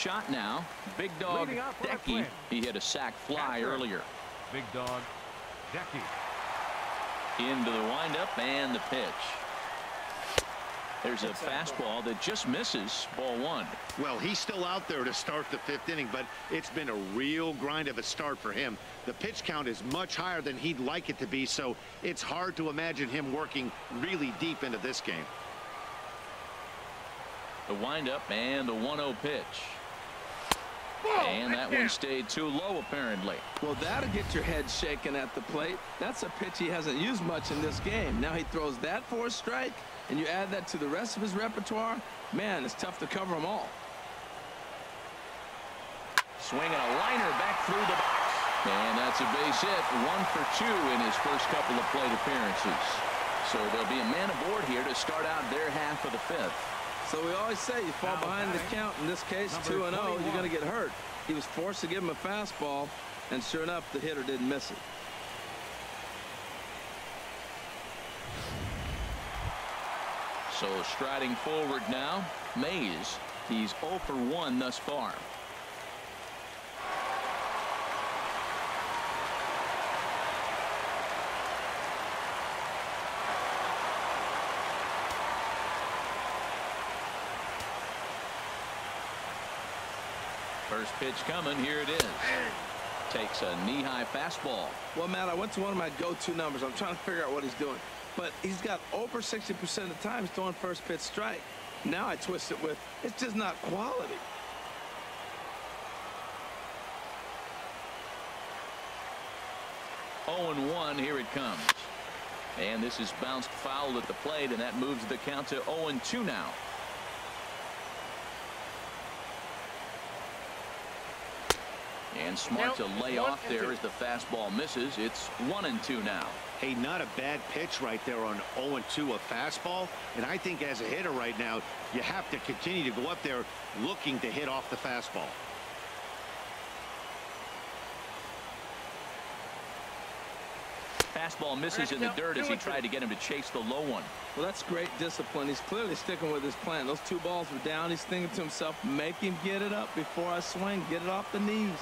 shot now. Big dog Decky. He hit a sac fly earlier. Big dog Decky. Into the windup and the pitch. There's a fastball that just misses. Ball one. Well, he's still out there to start the fifth inning, but it's been a real grind of a start for him. The pitch count is much higher than he'd like it to be, so it's hard to imagine him working really deep into this game. The windup and the 1-0 pitch. And that one stayed too low, apparently. Well, that'll get your head shaken at the plate. That's a pitch he hasn't used much in this game. Now he throws that for a strike, and you add that to the rest of his repertoire. Man, it's tough to cover them all. Swinging a liner back through the box. And that's a base hit. 1 for 2 in his first couple of plate appearances. So there'll be a man aboard here to start out their half of the fifth. So we always say you fall behind the count. In this case, 2-0, you're going to get hurt. He was forced to give him a fastball, and sure enough, the hitter didn't miss it. So striding forward now, Mays. He's 0 for 1 thus far. First pitch coming. Here it is. Takes a knee-high fastball. Well, Matt, I went to one of my go-to numbers. I'm trying to figure out what he's doing. But he's got over 60% of the time throwing first pitch strike. Now I twist it with, it's just not quality. Oh and 1. Here it comes. And this is bounced foul at the plate, and that moves the count to 0 and 2 now. And smart to lay off there as the fastball misses. It's 1 and 2 now. Hey, not a bad pitch right there on 0 and 2, a fastball. And I think as a hitter right now, you have to continue to go up there looking to hit off the fastball. Fastball misses in the dirt as he tried to get him to chase the low one. Well, that's great discipline. He's clearly sticking with his plan. Those 2 balls were down. He's thinking to himself, make him get it up before I swing. Get it off the knees.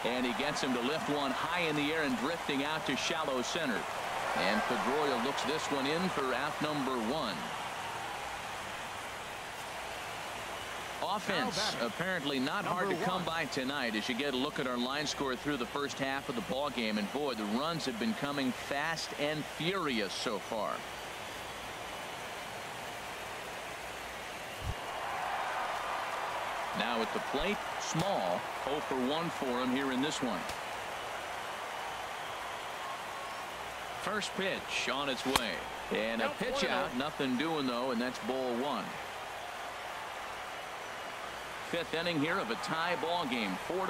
And he gets him to lift one high in the air and drifting out to shallow center. And Pedroia looks this one in for out number 1. Offense apparently not hard to come by tonight as you get a look at our line score through the first half of the ball game. And boy, the runs have been coming fast and furious so far. Now at the plate, Small. 0 for 1 for him here in this one. First pitch on its way. And a pitch out. Nothing doing, though, and that's ball 1. Fifth inning here of a tie ball game, 4-4.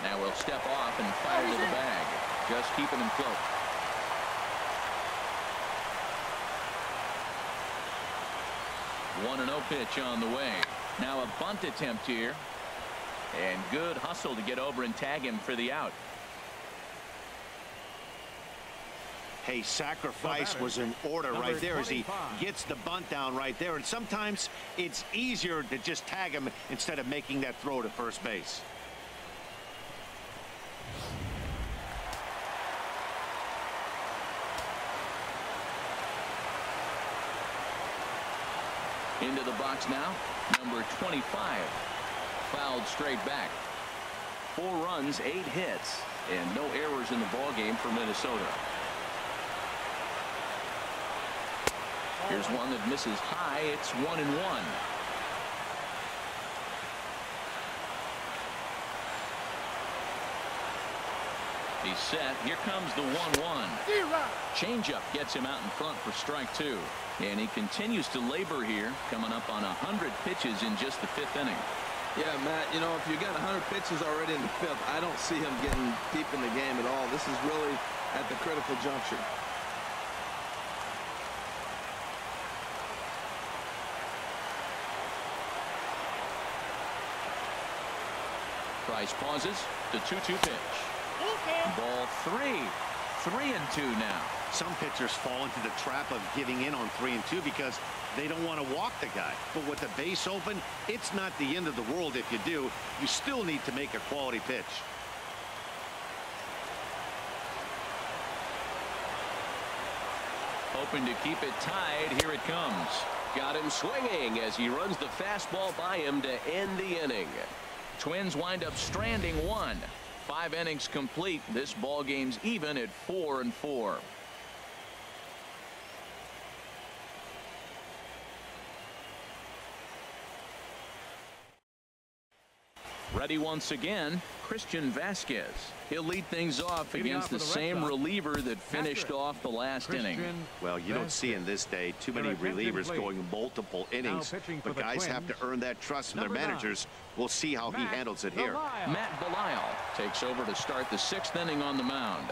Now we'll step off and fire to the bag. Just keeping him close. One 1-0 pitch on the way. Now a bunt attempt here. And good hustle to get over and tag him for the out. Hey, sacrifice was in order right there as he gets the bunt down right there. And sometimes it's easier to just tag him instead of making that throw to first base. Into the box now, number 25. Fouled straight back. 4 runs, 8 hits, and no errors in the ball game for Minnesota. Here's one that misses high. It's 1-1. He's set. Here comes the 1-1. Changeup gets him out in front for strike 2. And he continues to labor here, coming up on 100 pitches in just the 5th inning. Yeah, Matt, you know, if you got 100 pitches already in the 5th, I don't see him getting deep in the game at all. This is really at the critical juncture. Price pauses. The 2-2 pitch. Ball 3. 3-2 now. Some pitchers fall into the trap of giving in on 3-2 because they don't want to walk the guy. But with the base open, it's not the end of the world if you do. You still need to make a quality pitch. Hoping to keep it tied. Here it comes. Got him swinging as he runs the fastball by him to end the inning. Twins wind up stranding one. 5 innings complete. This ball game's even at 4-4. Ready once again, Christian Vasquez. He'll lead things off against the same reliever that finished off the last inning. Well, you don't see in this day too many relievers going multiple innings, but guys have to earn that trust from their managers. We'll see how he handles it here. Matt Belisle takes over to start the 6th inning on the mound.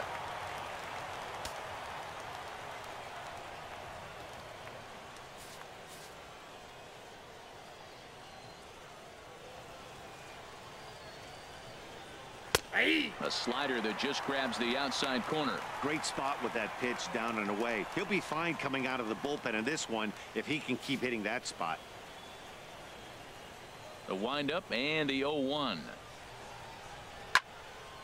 A slider that just grabs the outside corner. Great spot with that pitch down and away. He'll be fine coming out of the bullpen in this one if he can keep hitting that spot. The windup and the 0-1.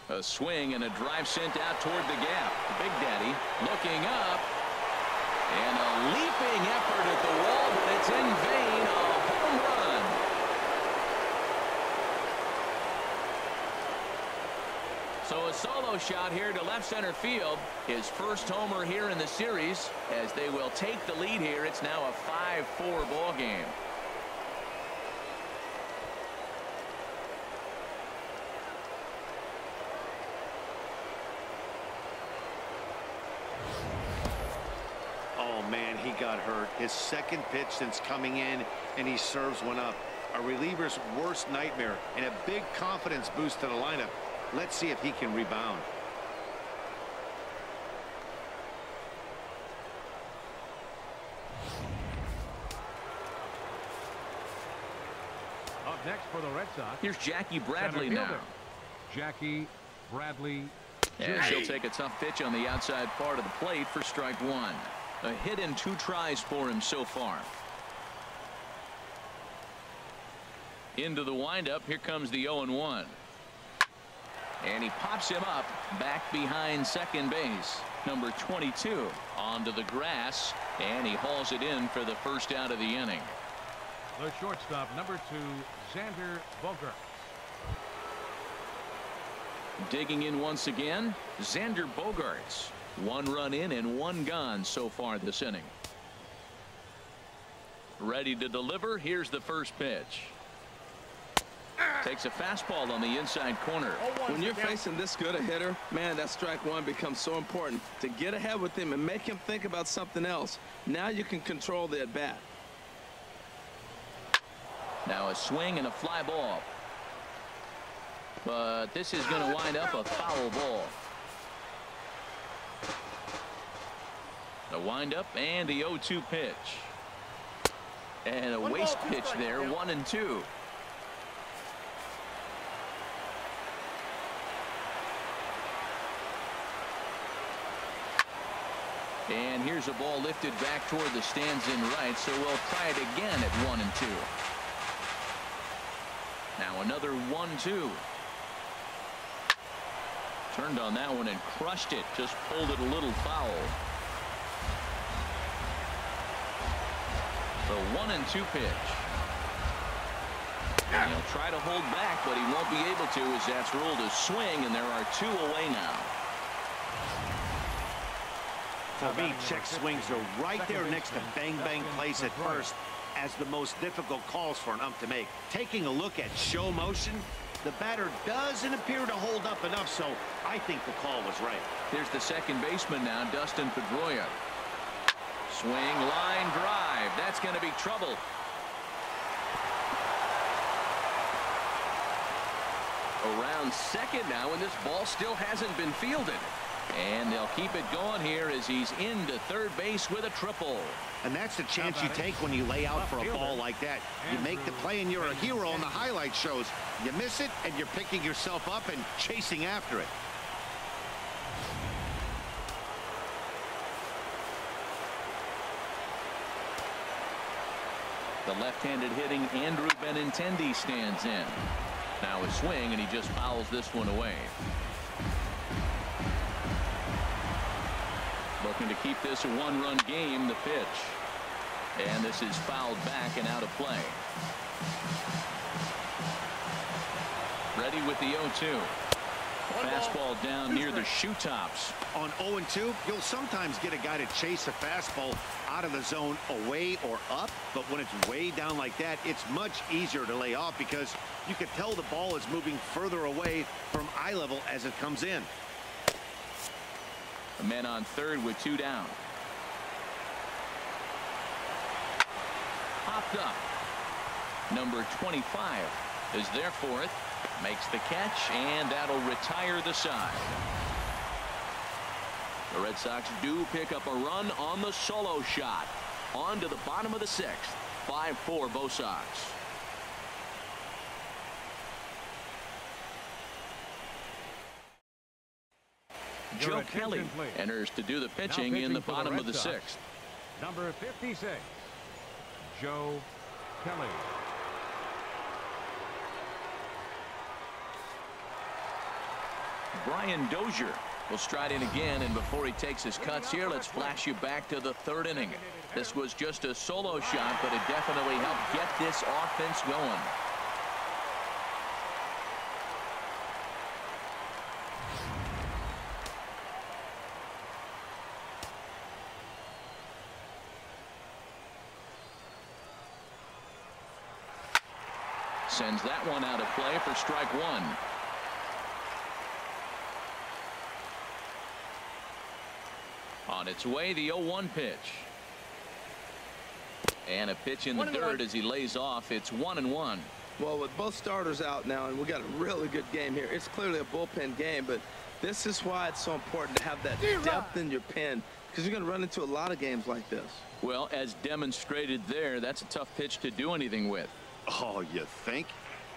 A swing and a drive sent out toward the gap. Big Daddy looking up. And a leaping effort at the wall, but it's in vain. A home run. So a solo shot here to left center field. His first homer here in the series. As they will take the lead here, it's now a 5-4 ball game. Oh man, he got hurt. His second pitch since coming in, and he serves one up. A reliever's worst nightmare and a big confidence boost to the lineup. Let's see if he can rebound. Up next for the Red Sox. Here's Jackie Bradley now. Jackie Bradley. And she'll take a tough pitch on the outside part of the plate for strike 1. A hit in 2 tries for him so far. Into the windup. Here comes the 0-1. And he pops him up back behind second base. Number 22 onto the grass, and he hauls it in for the first out of the inning. The shortstop, number 2, Xander Bogaerts. Digging in once again, Xander Bogaerts. 1 run in and 1 gone so far this inning. Ready to deliver. Here's the first pitch. Takes a fastball on the inside corner. When you're facing this good a hitter, man, that strike 1 becomes so important to get ahead with him and make him think about something else. Now you can control the at bat. Now a swing and a fly ball. But this is going to wind up a foul ball. The windup and the 0-2 pitch. And a waste pitch there, 1-2. And here's a ball lifted back toward the stands in right, so we'll try it again at 1-2. Now another 1-2. Turned on that one and crushed it. Just pulled it a little foul. The 1-2 pitch. And he'll try to hold back, but he won't be able to as that's ruled a swing, and there are 2 away now. For me, check swings are right there next to bang-bang plays at first as the most difficult calls for an ump to make. Taking a look at show motion, the batter doesn't appear to hold up enough, so I think the call was right. Here's the second baseman now, Dustin Pedroia. Swing, line drive. That's going to be trouble. Around second now, and this ball still hasn't been fielded. And they'll keep it going here as he's into third base with a triple. And that's the chance you take when you lay out for a ball like that. You make the play and you're a hero on the highlight shows. You miss it and you're picking yourself up and chasing after it. The left-handed hitting Andrew Benintendi stands in. Now a swing, and he just fouls this one away. Looking to keep this a one-run game, the pitch. And this is fouled back and out of play. Ready with the 0-2. Fastball down near the shoe tops. On 0-2, you'll sometimes get a guy to chase a fastball out of the zone away or up, but when it's way down like that, it's much easier to lay off because you can tell the ball is moving further away from eye level as it comes in. A man on third with 2 down. Popped up. Number 25 is there for it. Makes the catch, and that'll retire the side. The Red Sox do pick up a run on the solo shot. On to the bottom of the 6th. 5-4 Bo Sox. Joe Kelly enters to do the pitching in the bottom of the 6th. Number 56, Joe Kelly. Brian Dozier will stride in again, and before he takes his cuts here, let's flash you back to the 3rd inning. This was just a solo shot, but it definitely helped get this offense going. Sends that one out of play for strike 1. On its way, the 0-1 pitch. And a pitch in the dirt as he lays off. It's 1-1. Well, with both starters out now, and we got a really good game here. It's clearly a bullpen game, but this is why it's so important to have that depth in your pen, because you're going to run into a lot of games like this. Well, as demonstrated there, that's a tough pitch to do anything with. Oh, you think?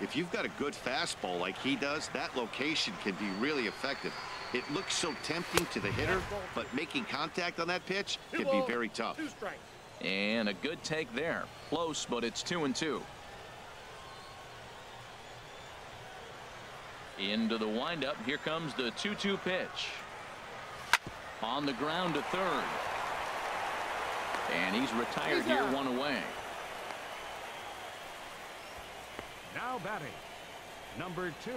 If you've got a good fastball like he does, that location can be really effective. It looks so tempting to the hitter, but making contact on that pitch can be very tough. And a good take there. Close, but it's 2-2. Into the windup. Here comes the 2-2 pitch. On the ground to third. And he's retired here, 1 away. Now batting, number 2.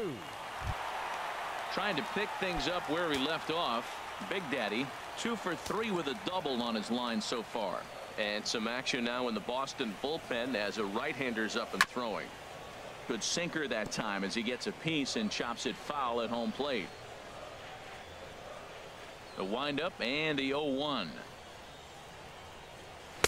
Trying to pick things up where he left off. Big Daddy 2 for 3 with a double on his line so far. And some action now in the Boston bullpen as a right-hander's up and throwing. Good sinker that time as he gets a piece and chops it foul at home plate. The windup and the 0-1.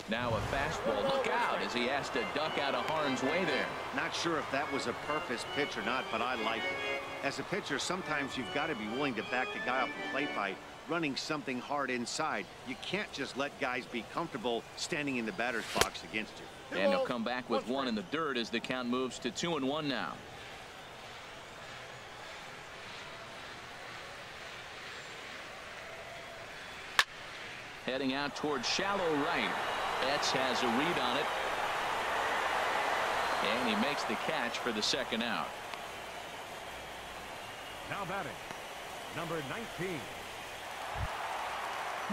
Now a fastball. Look out as he has to duck out of harm's way there. Not sure if that was a purpose pitch or not, but I like it. As a pitcher, sometimes you've got to be willing to back the guy off the plate by running something hard inside. You can't just let guys be comfortable standing in the batter's box against you. And he'll come back with 1 in the dirt as the count moves to 2-1 now. Heading out towards shallow right. Betts has a read on it. And he makes the catch for the 2nd out. Now batting, number 19.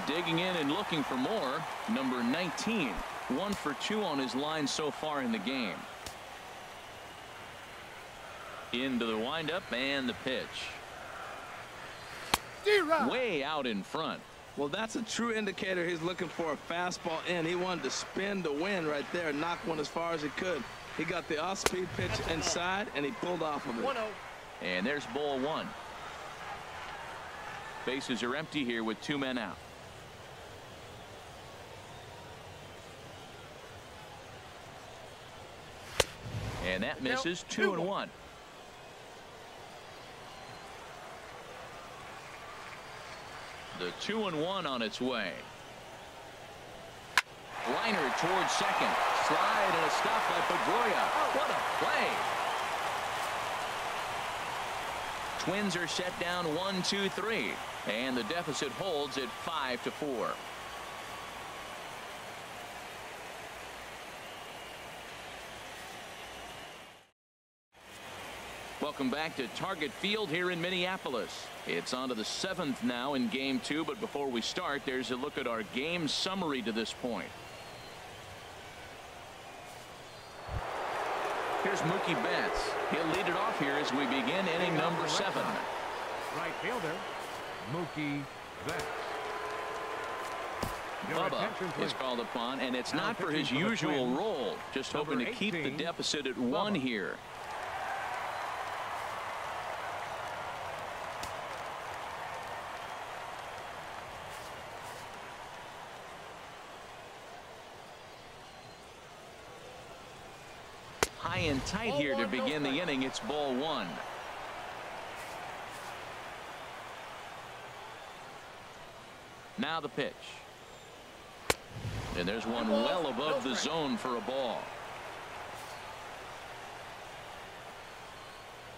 Digging in and looking for more. Number 19. 1 for 2 on his line so far in the game. Into the windup and the pitch. Way out in front. Well, that's a true indicator he's looking for a fastball in. He wanted to spin the wind right there and knock one as far as he could. He got the off-speed pitch inside, and he pulled off of it. And there's ball 1. Bases are empty here with 2 men out. And that misses. 2-1. The 2-1 on its way. Liner towards second. Slide and a stop by Pedroia. What a play. Twins are set down 1-2-3. And the deficit holds at 5-4. Welcome back to Target Field here in Minneapolis. It's on to the 7th now in Game 2, but before we start, there's a look at our game summary to this point. Here's Mookie Betts. He'll lead it off here as we begin inning number 7. Right fielder, Mookie Betts. Bubba is called upon, and it's not for his usual role. Just hoping to keep the deficit at 1 here. High and tight here to begin the inning. It's ball 1. Now the pitch. And there's one well above the zone for a ball.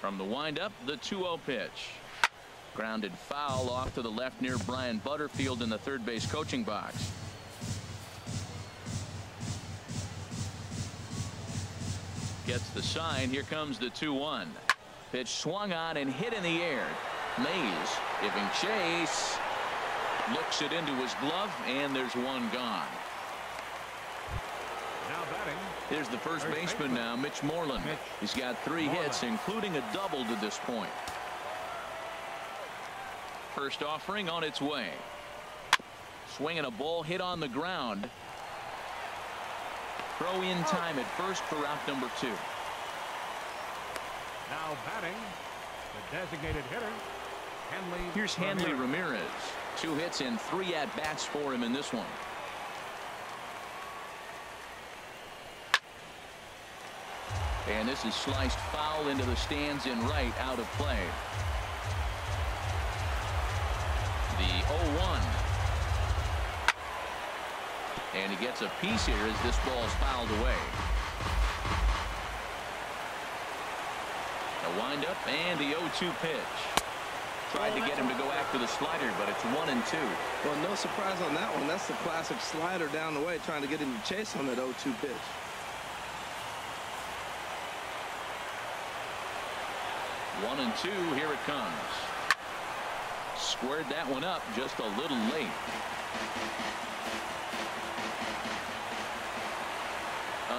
From the windup, the 2-0 pitch. Grounded foul off to the left near Brian Butterfield in the third base coaching box. Gets the sign. Here comes the 2-1. Pitch swung on and hit in the air. Mays giving chase. Looks it into his glove, and there's one gone. Now batting. Here's the first baseman now, Mitch Moreland. He's got 3 hits, including a double to this point. First offering on its way. Swinging a ball hit on the ground. Throw in time at first for out number 2. Now batting, the designated hitter, Hanley. Here's Hanley Ramirez. 2 hits and 3 at-bats for him in this one. And this is sliced foul into the stands in right, out of play. The 0-1. And he gets a piece here as this ball's fouled away. The windup and the 0-2 pitch. Tried to get him to go after the slider, but it's 1-2. Well, no surprise on that one. That's the classic slider down the way, trying to get him to chase on that 0-2 pitch. One and 2. Here it comes. Squared that one up just a little late.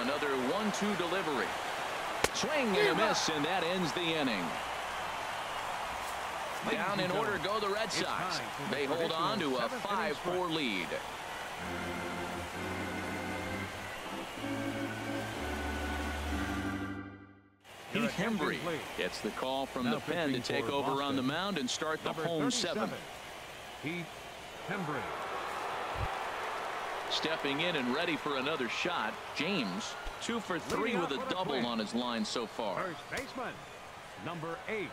Another 1-2 delivery. Swing and a miss, and that ends the inning. Down in order go the Red Sox. They hold on to a 5-4 lead. Heath Hembree gets the call from the pen to take over on the mound and start the home 7. Heath Hembree. Stepping in and ready for another shot. James 2 for 3 with a double on his line so far. First baseman, number 8.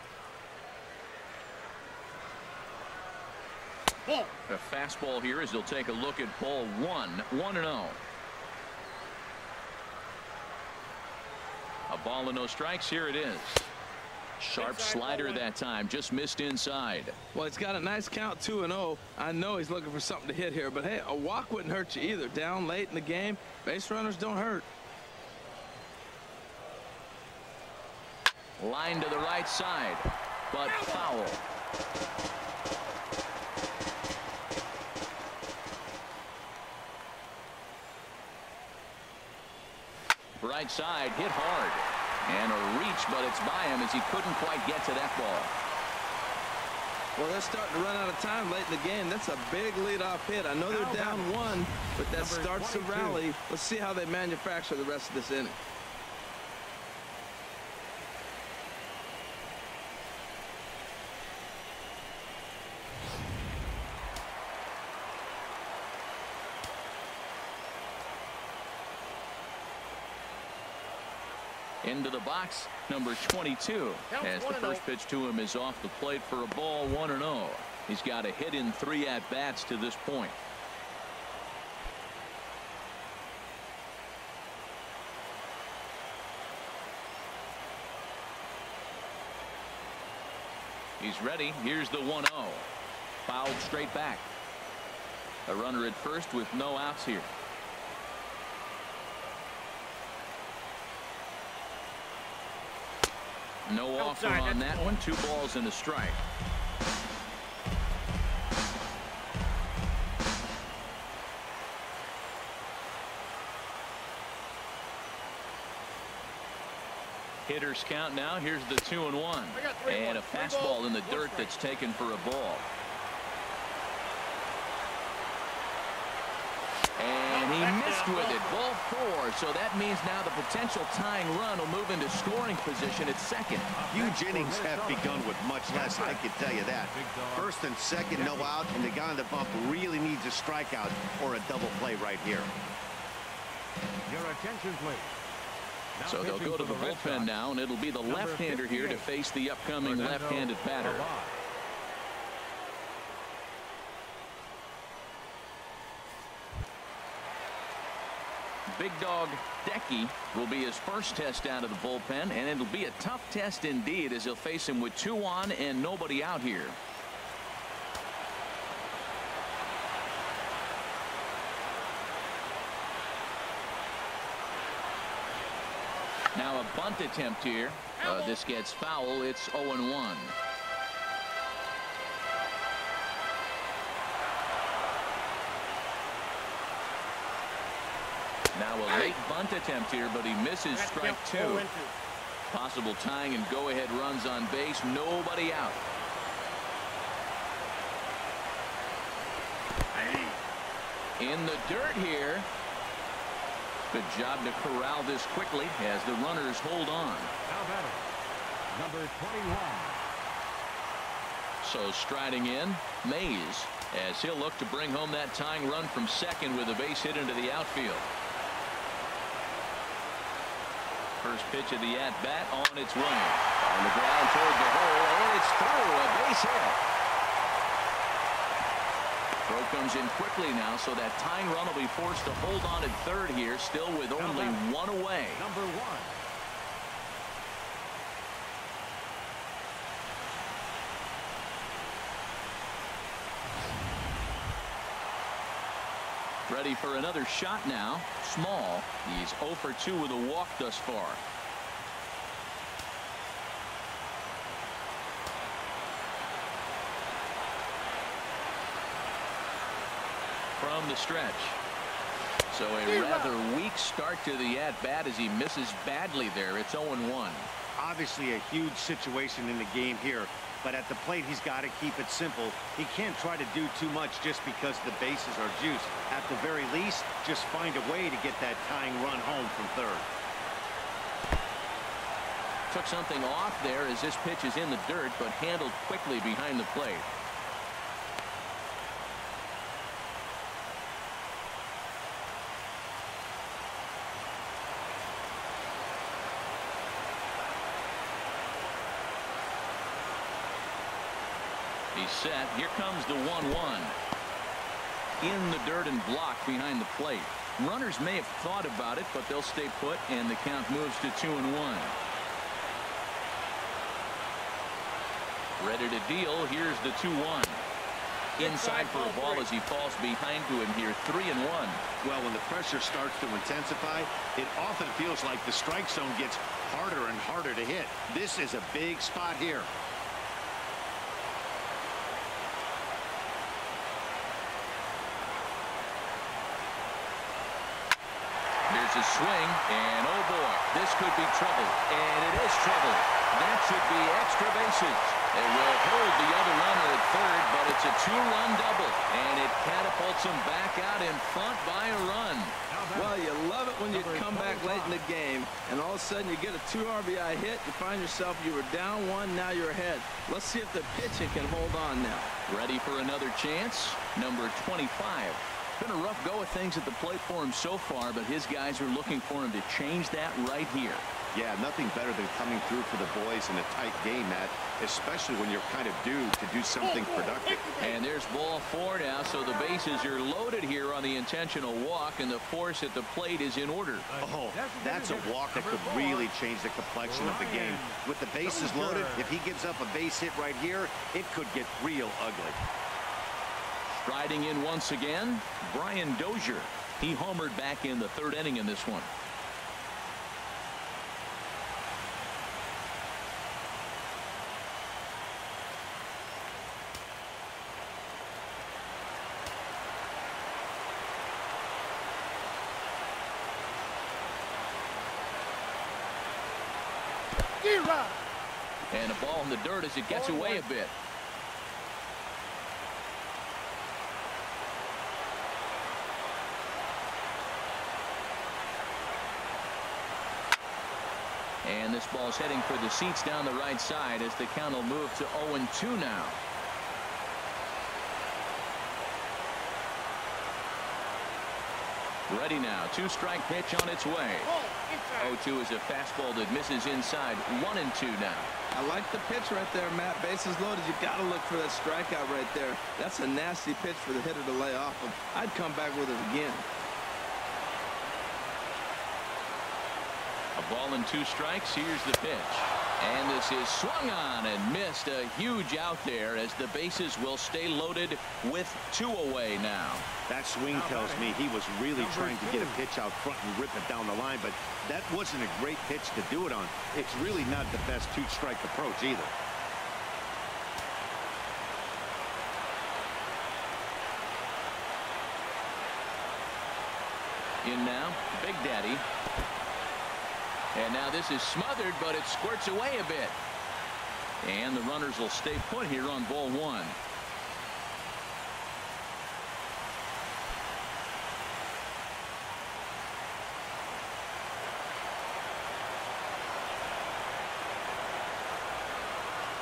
A fastball here as they'll take a look at ball 1. 1-0. A ball and no strikes. Here it is. Sharp slider that time, just missed inside. Well, it's got a nice count, 2-0. I know he's looking for something to hit here, but hey, a walk wouldn't hurt you either. Down late in the game, base runners don't hurt. Line to the right side, but foul. Right side, hit hard. And a reach, but it's by him as he couldn't quite get to that ball. Well, they're starting to run out of time late in the game. That's a big leadoff hit. I know they're down 1, but that starts the rally. Let's see how they manufacture the rest of this inning. Into the box, number 22. As the first pitch to him is off the plate for a ball, 1-0. He's got a hit in 3 at-bats to this point. He's ready. Here's the 1-0. Fouled straight back. A runner at first with no outs here. No offer on that one. 2 balls and a strike. Hitters count now. Here's the 2-1. And a fastball in the dirt that's taken for a ball. And he missed with it. Ball 4. So that means now the potential tying run will move into scoring position at second. Huge innings have begun with much less, I can tell you that. First and second, no out, and the guy on the bump really needs a strikeout or a double play right here. Your attention, please. So they'll go to the bullpen now, and it'll be the left-hander here to face the upcoming left-handed batter. Big dog Decky will be his first test out of the bullpen, and it'll be a tough test indeed as he'll face him with 2 on and nobody out here. Now a bunt attempt here. This gets foul. It's 0-1. Now a late bunt attempt here, but he misses strike 2. Possible tying and go-ahead runs on base. Nobody out. In the dirt here. Good job to corral this quickly as the runners hold on. Now batting, number 21. So striding in, Mays, as he'll look to bring home that tying run from second with a base hit into the outfield. First pitch of the at-bat on its way. On the ground toward the hole, and it's through. A base hit. Throw comes in quickly now, so that tying run will be forced to hold on at third here, still with only 1 away. Number 1. Ready for another shot now. Small. He's 0 for 2 with a walk thus far. From the stretch. So a rather weak start to the at-bat as he misses badly there. It's 0-1. Obviously a huge situation in the game here, but at the plate he's got to keep it simple. He can't try to do too much just because the bases are juiced. At the very least, just find a way to get that tying run home from third. Took something off there as this pitch is in the dirt, but handled quickly behind the plate. He's set. Here comes the 1-1. In the dirt and blocked behind the plate. Runners may have thought about it, but they'll stay put, and the count moves to 2-1. Ready to deal. Here's the 2-1. Inside for a ball as he falls behind to him here. 3-1. Well, when the pressure starts to intensify, it often feels like the strike zone gets harder and harder to hit. This is a big spot here. There's a swing, and oh boy, this could be trouble. And it is trouble. That should be extra bases. They will hold the other runner at third, but it's a 2-run double, and it catapults him back out in front by a run. Well, you love it when you come back late in the game, and all of a sudden you get a 2 RBI hit. You find yourself, you were down 1, now you're ahead. Let's see if the pitching can hold on now. Ready for another chance? Number 25. Been a rough go of things at the plate for him so far, but his guys are looking for him to change that right here. Yeah, nothing better than coming through for the boys in a tight game, Matt, especially when you're kind of due to do something productive. And there's ball 4 now, so the bases are loaded here on the intentional walk, and the force at the plate is in order. Oh, that's a walk that could really change the complexion of the game. With the bases loaded, if he gives up a base hit right here, it could get real ugly. Striding in once again, Brian Dozier. He homered back in the 3rd inning in this one. And a ball in the dirt as it gets away a bit. And this ball's heading for the seats down the right side as the count will move to 0-2 now. Ready now. 2-strike pitch on its way. 0-2 is a fastball that misses inside. 1-2 now. I like the pitch right there, Matt. Bases loaded. You got to look for that strikeout right there. That's a nasty pitch for the hitter to lay off of. I'd come back with it again. A ball and 2 strikes. Here's the pitch. And this is swung on and missed. A huge out there as the bases will stay loaded with 2 away now. That swing tells me he was really trying to get a pitch out front and rip it down the line, but that wasn't a great pitch to do it on. It's really not the best 2-strike approach either. In now, Big Daddy. And now this is smothered, but it squirts away a bit. And the runners will stay put here on ball 1.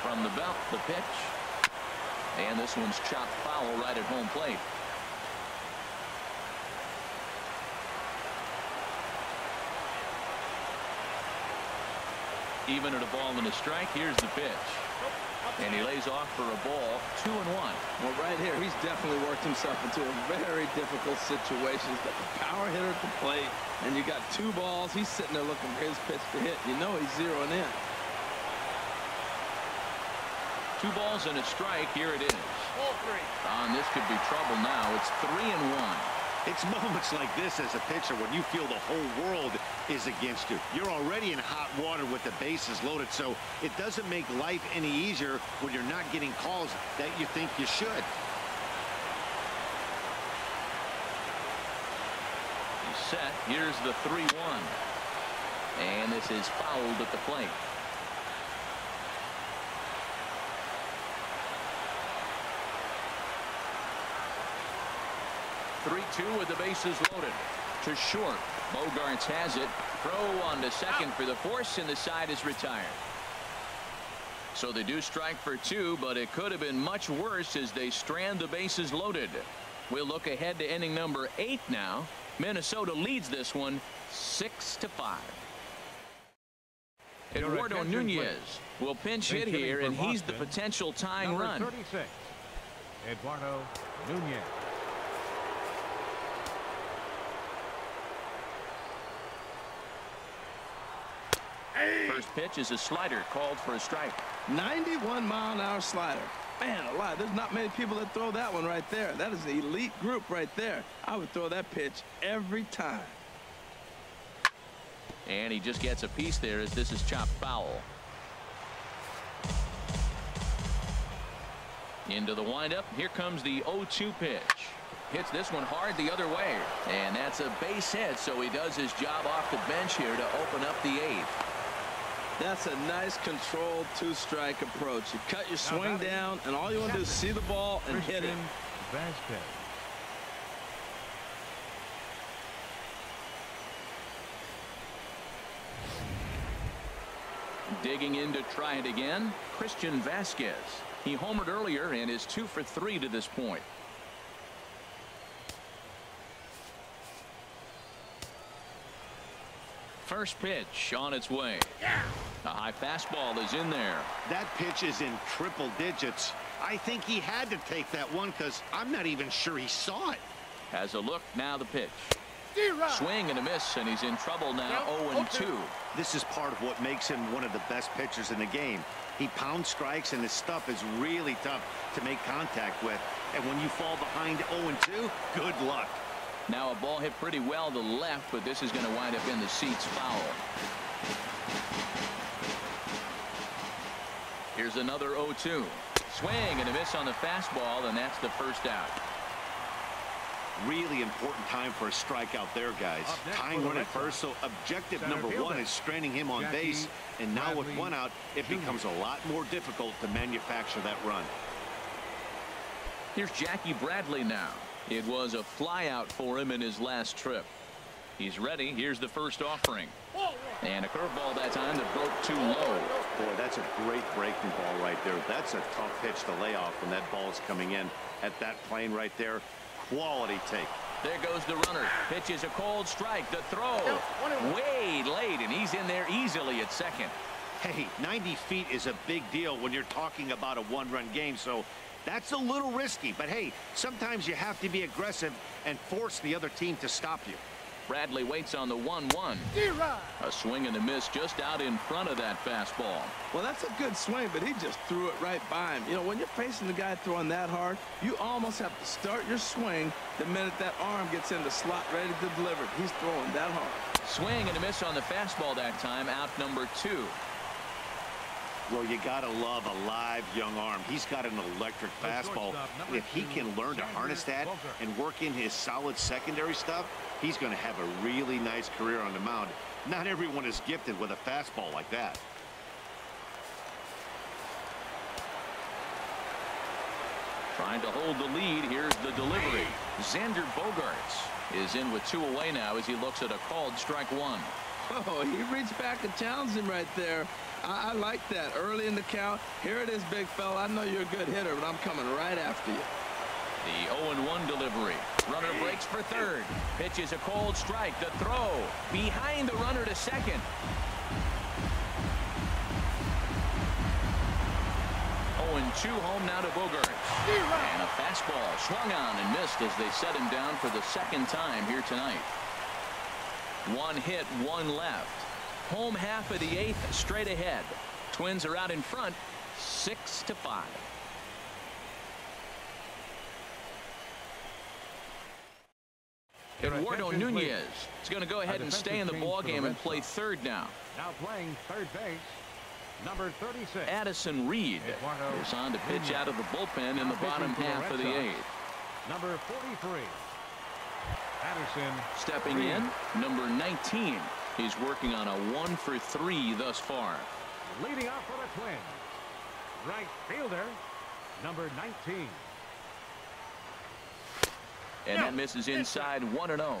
From the belt, the pitch. And this one's chopped foul right at home plate. Even at a ball and a strike. Here's the pitch. And he lays off for a ball. 2-1. Well, right here, he's definitely worked himself into a very difficult situation. He's got the power hitter at the plate, and you got 2 balls. He's sitting there looking for his pitch to hit. You know he's zeroing in. 2 balls and a strike. Here it is. This could be trouble now. It's 3-1. It's moments like this as a pitcher when you feel the whole world is against you. You're already in hot water with the bases loaded, so it doesn't make life any easier when you're not getting calls that you think you should. He's set. Here's the 3-1. And this is fouled at the plate. 3-2 with the bases loaded. To short. Bogarts has it. Throw on to second for the force, and the side is retired. So they do strike for 2, but it could have been much worse as they strand the bases loaded. We'll look ahead to inning number 8 now. Minnesota leads this one 6-5. Eduardo Nunez will pinch hit here, and he's the potential tying run. 36, Eduardo Nunez. First pitch is a slider called for a strike. 91-mile-an-hour slider. Man alive, there's not many people that throw that one right there. That is an elite group right there. I would throw that pitch every time. And he just gets a piece there as this is chopped foul. Into the windup. Here comes the 0-2 pitch. Hits this one hard the other way. And that's a base hit, so he does his job off the bench here to open up the 8th. That's a nice controlled 2-strike approach. You cut your swing down, and all you want to do is see the ball and hit it. Digging in to try it again, Christian Vasquez. He homered earlier and is 2 for 3 to this point. First pitch on its way. A high fastball is in there. That pitch is in triple digits. I think he had to take that one because I'm not even sure he saw it. Has a look. Now the pitch. Swing and a miss, and he's in trouble now. 0-2. This is part of what makes him one of the best pitchers in the game. He pounds strikes, and his stuff is really tough to make contact with. And when you fall behind 0-2, good luck. Now a ball hit pretty well to left, but this is going to wind up in the seats foul. Here's another 0-2. Swing and a miss on the fastball, and that's the first out. Really important time for a strikeout there, guys. Tying run at first, so objective number one is straining him on base. And now with one out, it becomes a lot more difficult to manufacture that run. Here's Jackie Bradley now. It was a flyout for him in his last trip. He's ready. Here's the first offering. And a curveball that time that broke too low. Boy, that's a great breaking ball right there. That's a tough pitch to lay off when that ball is coming in at that plane right there. Quality take. There goes the runner. Pitch is a cold strike. The throw way late, and he's in there easily at second. Hey, 90 feet is a big deal when you're talking about a one-run game, so that's a little risky. But hey, sometimes you have to be aggressive and force the other team to stop you. Bradley waits on the 1-1. A swing and a miss just out in front of that fastball. Well, that's a good swing, but he just threw it right by him. You know, when you're facing the guy throwing that hard, you almost have to start your swing the minute that arm gets in the slot ready to deliver. He's throwing that hard. Swing and a miss on the fastball that time, out number 2. Well, you got to love a live young arm. He's got an electric fastball. And if he can learn to harness that and work in his solid secondary stuff, he's going to have a really nice career on the mound. Not everyone is gifted with a fastball like that. Trying to hold the lead. Here's the delivery. Xander Bogaerts is in with 2 away now as he looks at a called strike 1. Oh, he reached back and challenged him right there. I like that. Early in the count. Here it is, big fella. I know you're a good hitter, but I'm coming right after you. The 0-1 delivery. Runner breaks for third. Pitch is a cold strike. The throw behind the runner to second. 0-2 home now to Bogaerts. And a fastball swung on and missed as they set him down for the second time here tonight. 1 hit, 1 left. Home half of the 8th straight ahead. Twins are out in front 6-5. Eduardo Nunez is going to go ahead and stay in the ballgame and play third now. Now playing third base, number 36. Addison Reed is on to pitch out of the bullpen in the bottom half of the 8th. Number 43. Addison stepping Reed. in, number 19. He's working on a 1 for 3 thus far. Leading off for the Twins, right fielder, number 19. And that misses inside 1-0.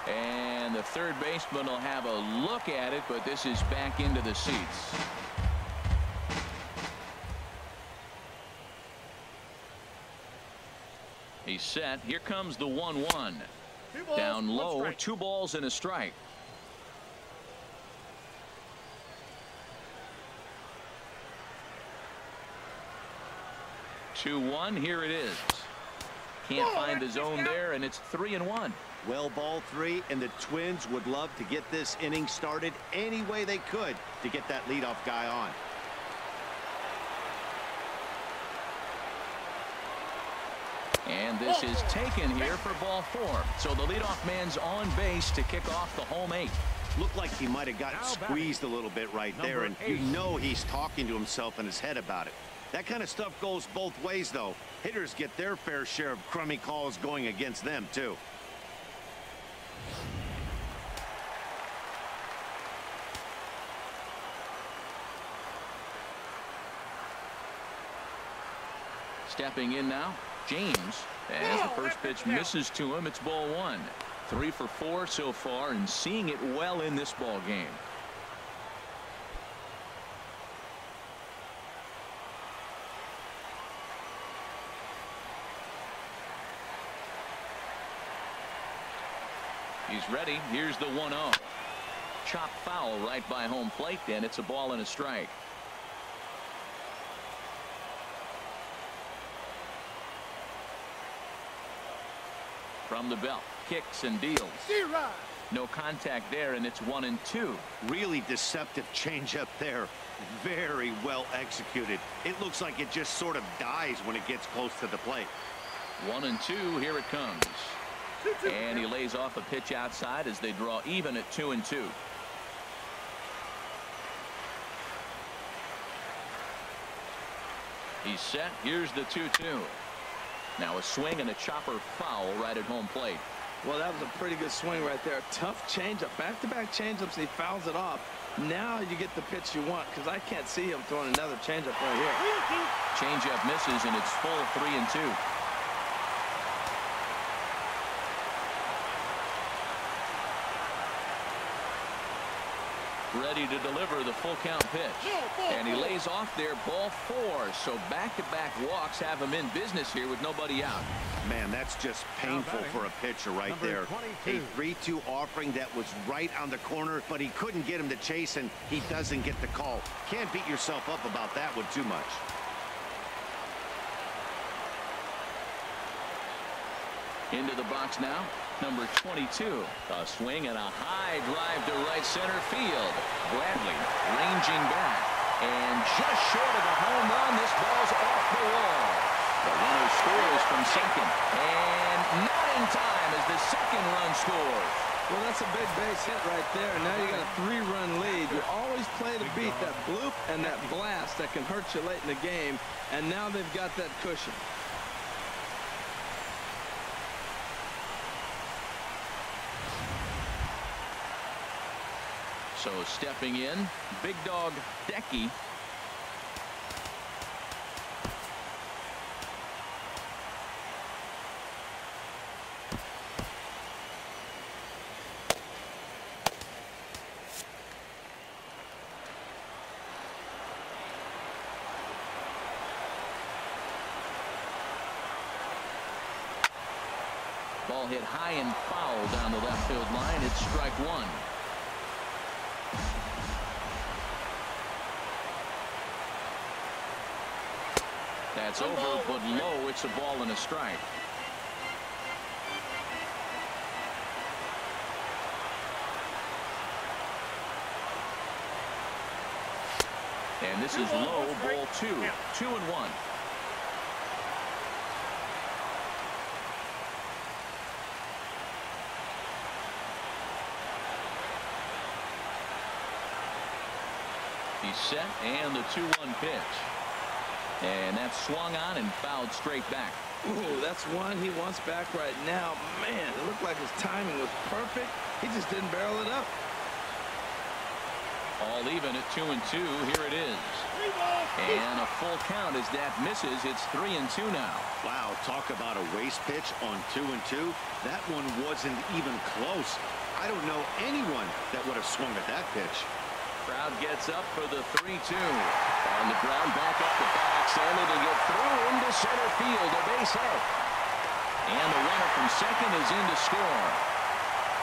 And the third baseman will have a look at it, but this is back into the seats. He's set. Here comes the 1-1. Down low, 2 balls and a strike. 2-1. Here it is. Can't find the zone there, and it's 3-1. Well, ball 3, and the Twins would love to get this inning started any way they could to get that leadoff guy on. And this is taken here for ball 4. So the leadoff man's on base to kick off the home 8. Looked like he might have gotten squeezed a little bit right there, and you know he's talking to himself in his head about it. That kind of stuff goes both ways, though. Hitters get their fair share of crummy calls going against them, too. Stepping in now, James, as the first pitch misses to him. It's ball 1. 3 for 4 so far, and seeing it well in this ball game. He's ready. Here's the 1-0. Chop foul right by home plate, and it's a ball and a strike. From the belt, kicks and deals. No contact there, and it's 1-2. Really deceptive changeup there. Very well executed. It looks like it just sort of dies when it gets close to the plate. 1-2. Here it comes. And he lays off a pitch outside as they draw even at 2-2. He's set. Here's the 2-2. Now a swing and a chopper foul right at home plate. Well, that was a pretty good swing right there. Tough changeup. Back-to-back changeups, and he fouls it off. Now you get the pitch you want, because I can't see him throwing another changeup right here. Changeup misses, and it's full 3-2. Ready to deliver the full count pitch. And he lays off there, ball 4. So back-to-back walks have him in business here with nobody out. Man, that's just painful for a pitcher right there. A 3-2 offering that was right on the corner, but he couldn't get him to chase, and he doesn't get the call. Can't beat yourself up about that one too much. Into the box now, number 22. A swing and a high drive to right center field. Bradley ranging back, and just short of a home run, this ball's off the wall. The runner scores from second, and not in time as the second run scores. Well, that's a big base hit right there. Now you got a 3-run lead. You always play to beat that bloop and that blast that can hurt you late in the game, and now they've got that cushion. So stepping in, big dog Decky. Ball hit high and foul down the left field line. It's strike 1. That's over, but low. It's a ball and a strike. And this is low, ball 2. 2-1. He's set, and the 2-1 pitch. And that's swung on and fouled straight back. Ooh, that's one he wants back right now. Man, it looked like his timing was perfect. He just didn't barrel it up. All even at 2-2. Here it is. And a full count as that misses. It's 3-2 now. Wow, talk about a waste pitch on 2-2. That one wasn't even close. I don't know anyone that would have swung at that pitch. Crowd gets up for the 3-2. On the ground, back up the box, and it'll get through into center field, a base hit. And the runner from second is in to score.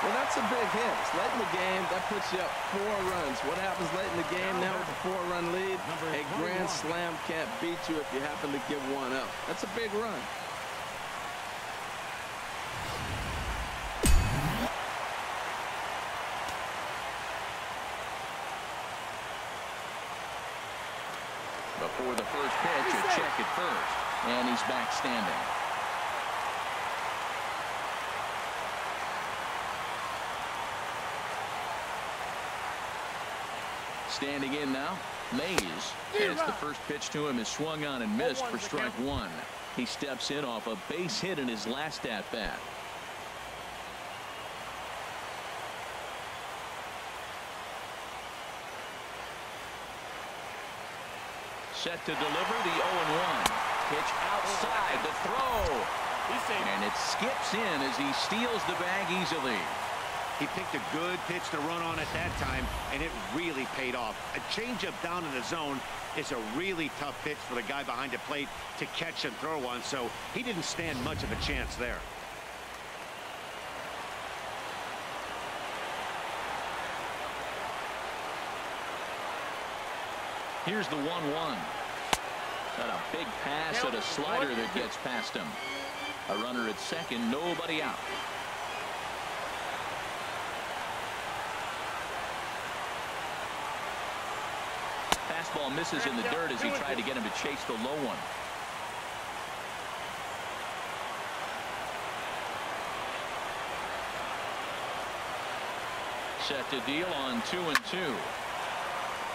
Well, that's a big hit. It's late in the game. That puts you up 4 runs. What happens late in the game now with a 4-run lead? A grand slam can't beat you if you happen to give one up. That's a big run. Before the first pitch, a check at first, and he's back standing. Standing in now, Mays. As the first pitch to him is swung on and missed for strike 1. He steps in off a base hit in his last at-bat. Set to deliver the 0-1. Pitch outside the throw. And it skips in as he steals the bag easily. He picked a good pitch to run on at that time, and it really paid off. A changeup down in the zone is a really tough pitch for the guy behind the plate to catch and throw on, so he didn't stand much of a chance there. Here's the 1-1. Got a big pass at a slider that gets past him. A runner at second, nobody out. Fastball misses in the dirt as he tried to get him to chase the low one. set to deal on 2-2.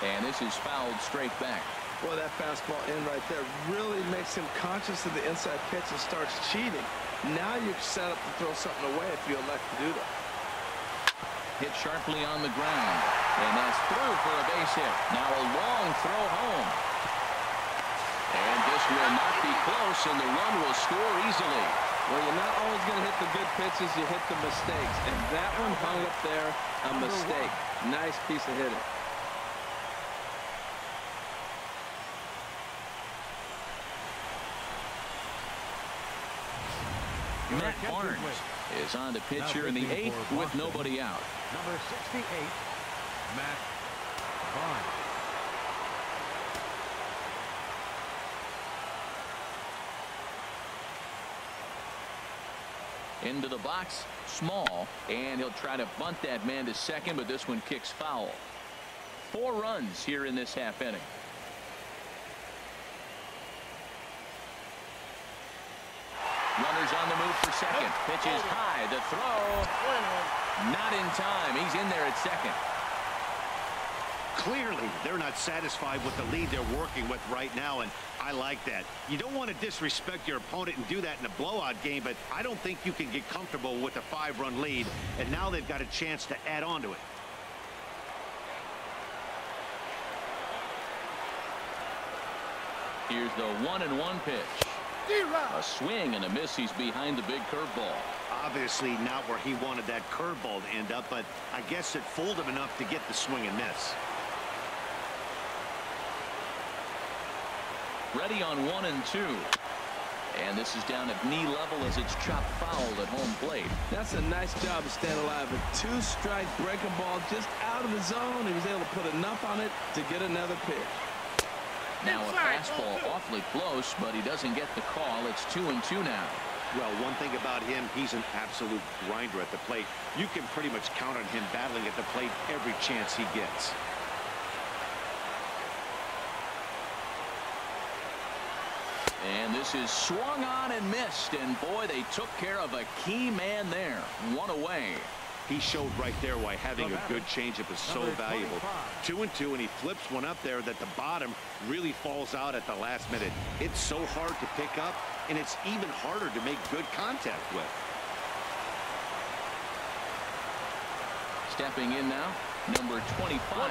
And this is fouled straight back. Boy, that fastball in right there really makes him conscious of the inside pitch and starts cheating. Now you're set up to throw something away if you elect to do that. Hit sharply on the ground. And that's through for a base hit. Now a long throw home. And this will not be close, and the run will score easily. Well, you're not always going to hit the good pitches. You hit the mistakes. And that one hung up there, a mistake. Nice piece of hitting. Matt Barnes is on the pitch here in the 8th with nobody out. Number 68, Matt Barnes. Into the box, Small, and he'll try to bunt that man to second, but this one kicks foul. 4 runs here in this half inning. Runners on the move for second. Pitch is high. The throw. Not in time. He's in there at second. Clearly, they're not satisfied with the lead they're working with right now, and I like that. You don't want to disrespect your opponent and do that in a blowout game, but I don't think you can get comfortable with a 5-run lead, and now they've got a chance to add on to it. Here's the 1-1 pitch. A swing and a miss. He's behind the big curveball. Obviously not where he wanted that curveball to end up, but I guess it fooled him enough to get the swing and miss. Ready on 1-2. And this is down at knee level as it's chopped foul at home plate. That's a nice job of staying alive. A 2-strike breaking ball just out of the zone. He was able to put enough on it to get another pitch. Now a fastball awfully close, but he doesn't get the call. It's 2-2 now. Well, one thing about him, he's an absolute grinder at the plate. You can pretty much count on him battling at the plate every chance he gets. And this is swung on and missed, and boy, they took care of a key man there. 1 away. He showed right there why having a good changeup is so valuable. 2-2, and he flips one up there that the bottom really falls out at the last minute. It's so hard to pick up, and it's even harder to make good contact with. Stepping in now, number 25,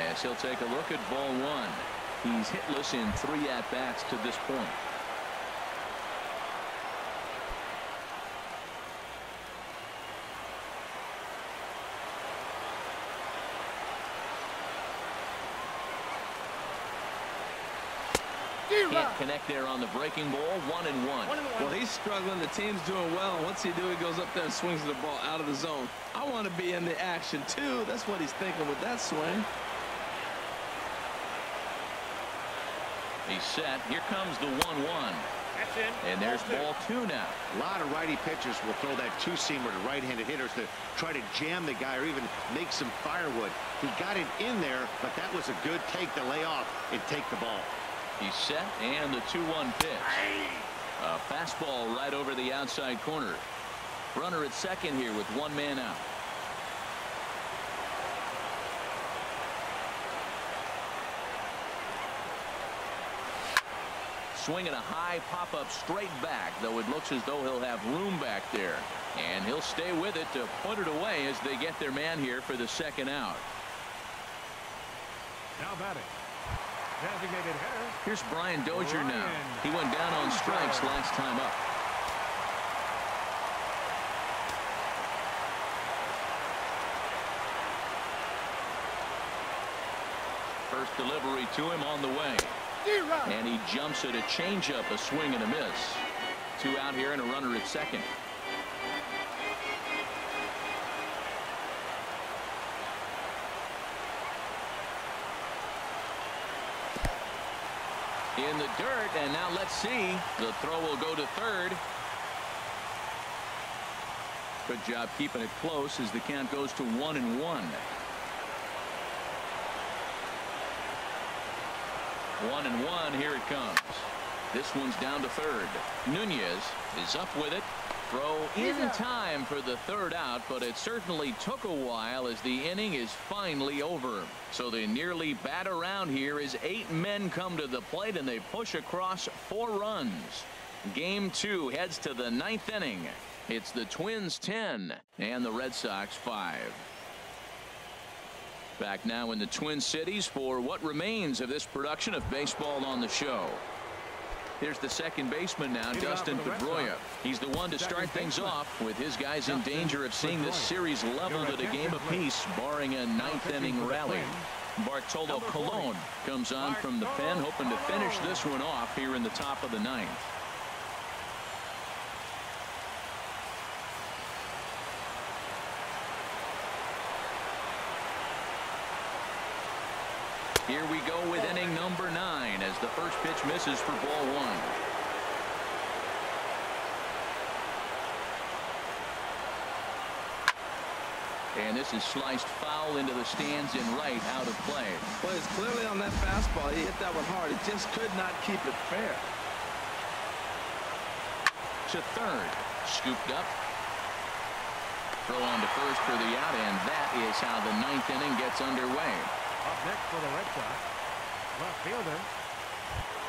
as he'll take a look at ball 1. He's hitless in 3 at-bats to this point. Can't connect there on the breaking ball. 1-1. Well, he's struggling. The team's doing well. What's he do? He goes up there and swings the ball out of the zone. I want to be in the action, too. That's what he's thinking with that swing. He's set. Here comes the 1-1. And there's ball 2 now. A lot of righty pitchers will throw that 2-seamer to right-handed hitters to try to jam the guy or even make some firewood. He got it in there, but that was a good take to lay off and take the ball. He's set, and the 2-1 pitch. A fastball right over the outside corner. Runner at second here with 1 man out. Swinging a high pop-up straight back, though it looks as though he'll have room back there. And he'll stay with it to put it away as they get their man here for the second out. Now batting. Designated hitter. Here's Brian Dozier now. He went down on strikes last time up. First delivery to him on the way. And he jumps at a changeup, a swing and a miss. 2 out here and a runner at second. In the dirt, and now let's see. The throw will go to third. Good job keeping it close as the count goes to 1-1. 1-1, here it comes. This one's down to third. Nunez is up with it. throw in time for the third out, but it certainly took a while as the inning is finally over. So they nearly bat around here as 8 men come to the plate and they push across 4 runs. Game 2 heads to the 9th inning. It's the Twins 10 and the Red Sox 5. Back now in the Twin Cities for what remains of this production of Baseball on the Show. Here's the second baseman now, Dustin Pedroia. He's the one to start things off with his guys in danger of seeing this series leveled at a game apiece, barring a 9th inning rally. Bartolo Colon comes on from the pen, hoping to finish this one off here in the top of the 9th. Here we go with inning number 9 as the first pitch misses for ball 1. And this is sliced foul into the stands in right, out of play. Well, it's clearly on that fastball. He hit that one hard. He just could not keep it fair. To third, scooped up. Throw on to first for the out, and that is how the 9th inning gets underway. Up next for the Red Sox, left fielder,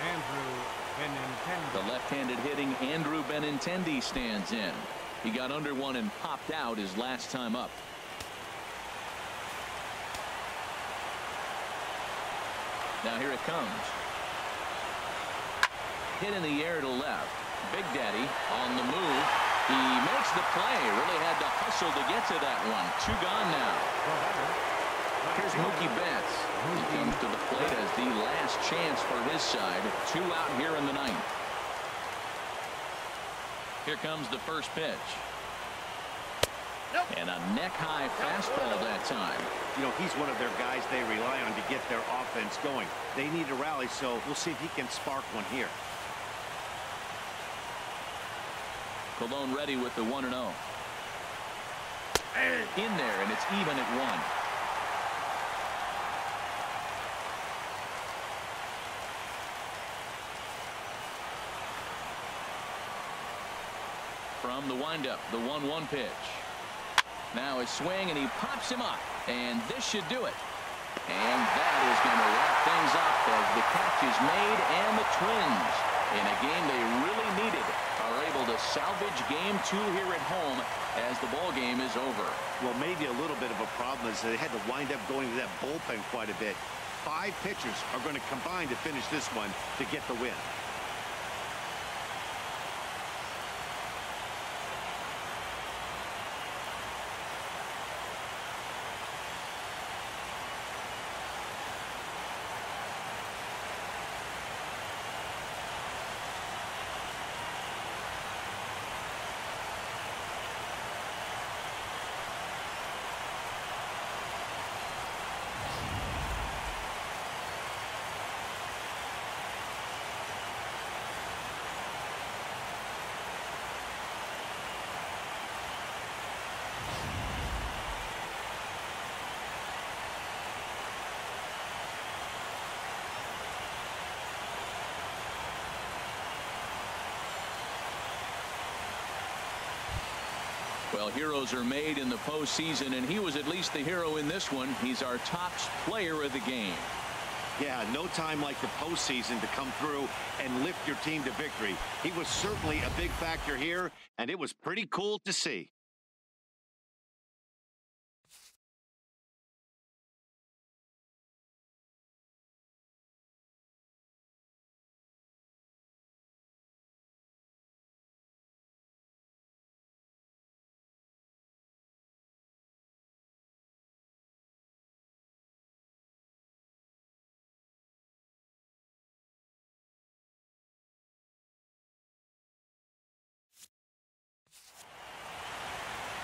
Andrew Benintendi. The left-handed hitting Andrew Benintendi stands in. He got under one and popped out his last time up. Now here it comes. Hit in the air to left. Big Daddy on the move. He makes the play. Really had to hustle to get to that one. 2 gone now. Here's Mookie Betts. He comes to the plate as the last chance for his side. 2 out here in the 9th. Here comes the first pitch. And a neck-high fastball that time. You know, he's one of their guys they rely on to get their offense going. They need a rally, so we'll see if he can spark one here. Colon ready with the 1-0. In there, and it's even at 1. From the windup, the 1-1 pitch. Now his swing, and he pops him up, and this should do it. And that is going to wrap things up as the catch is made, and the Twins, in a game they really needed, are able to salvage game 2 here at home as the ball game is over. Well, maybe a little bit of a problem is they had to wind up going to that bullpen quite a bit. 5 pitchers are going to combine to finish this one to get the win. Well, heroes are made in the postseason, and he was at least the hero in this one. He's our top player of the game. Yeah, no time like the postseason to come through and lift your team to victory. He was certainly a big factor here, and it was pretty cool to see.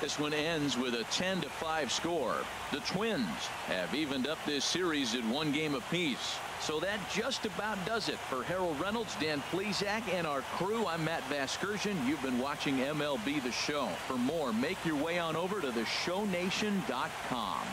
This one ends with a 10-5 score. The Twins have evened up this series at 1 game apiece. So that just about does it. For Harold Reynolds, Dan Plesac, and our crew, I'm Matt Vasgersian. You've been watching MLB The Show. For more, make your way on over to theshownation.com.